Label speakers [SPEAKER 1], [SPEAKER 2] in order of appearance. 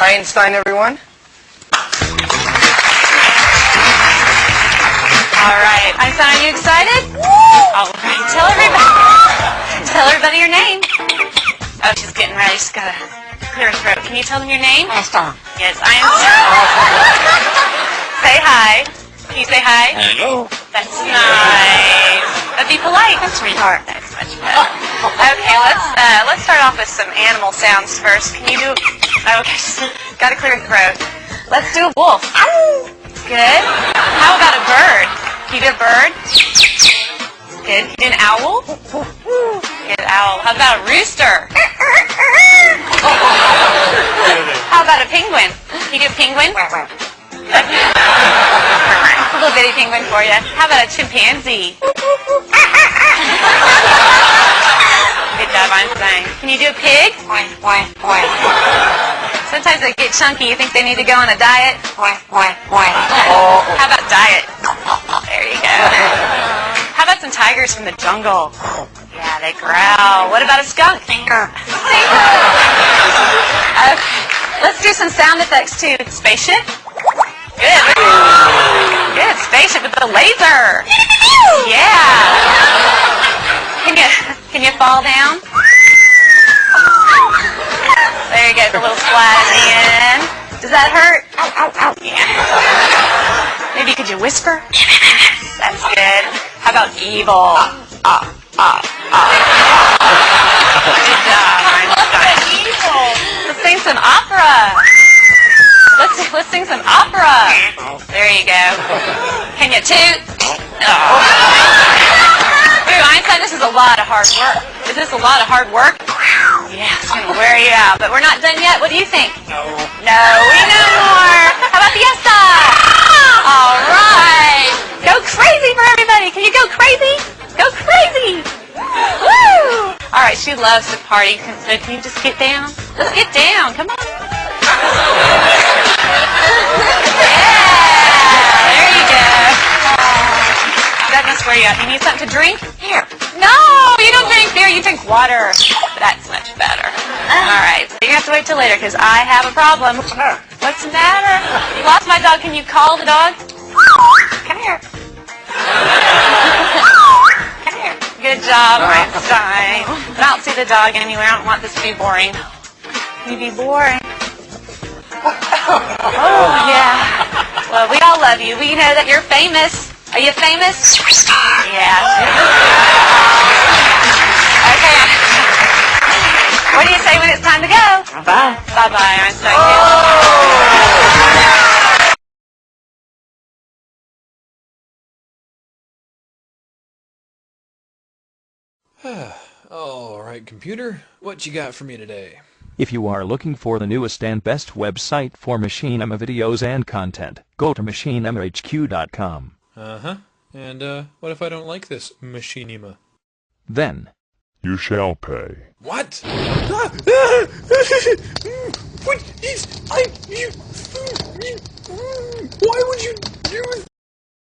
[SPEAKER 1] Einstein, everyone.
[SPEAKER 2] All right. Einstein, are you excited? All right. Tell everybody your name. Oh, she's getting ready. She's got to clear her throat. Can you tell them your name?
[SPEAKER 1] Einstein.
[SPEAKER 2] Yes, Einstein. Say hi. Can you say hi?
[SPEAKER 1] Hello.
[SPEAKER 2] That's nice. But be polite, sweetheart. That's much better. Okay, let's start off with some animal sounds first. Can you do? Okay, got to clear your throat. Let's do a wolf. Good. How about a bird? Can you do a bird? Good. Can you do an owl? Good owl. How about a rooster? How about a penguin? Can you do a penguin? A little bitty penguin for you. How about a chimpanzee? Good job, Einstein. Can you do a pig? Sometimes they get chunky. You think they need to go on a diet? How about diet? There you go. How about some tigers from the jungle? Yeah, they growl. What about a skunk? Stinker. Okay. Let's do some sound effects too. Spaceship? Good. Good. Spaceship with the laser. Yeah. Can you fall down? There you go. The little splat at the end. Does that hurt? Yeah. Maybe could you whisper? That's good. How about evil? Good job, Einstein. Evil. Let's sing some opera. Let's sing some opera. There you go. Can you toot? Oh. Ooh, Einstein, this is a lot of hard work. Is this a lot of hard work? Yeah, it's going to wear you out. But we're not done yet. What do you think? No. No, we know more. How about fiesta? All right. Go crazy for everybody. Can you go crazy? Go crazy. Woo! All right, she loves to party. So can you just get down? Let's get down. Come on. Yeah, there you go. That must wear you out. You need something to drink? Here. No, you don't drink beer. You drink water. That's much better. All right, so you have to wait till later because I have a problem. What's the matter? What's the matter? You lost my dog. Can you call the dog? Come here. Come here. Good job, Einstein. I don't see the dog anywhere. I don't want this to be boring. Can you be boring? Oh, yeah. Well, we all love you. We know that you're famous. Are you famous? Superstar. Yeah. Okay. What do you say when it's time to go? Bye-bye. Bye-bye, Einstein.
[SPEAKER 3] All right, computer, what you got for me today?
[SPEAKER 4] If you are looking for the newest and best website for Machinima videos and content, go to machinemahq.com.
[SPEAKER 3] Uh-huh. And, what if I don't like this Machinima?
[SPEAKER 4] Then,
[SPEAKER 5] you shall pay.
[SPEAKER 3] What? What is... Why would you do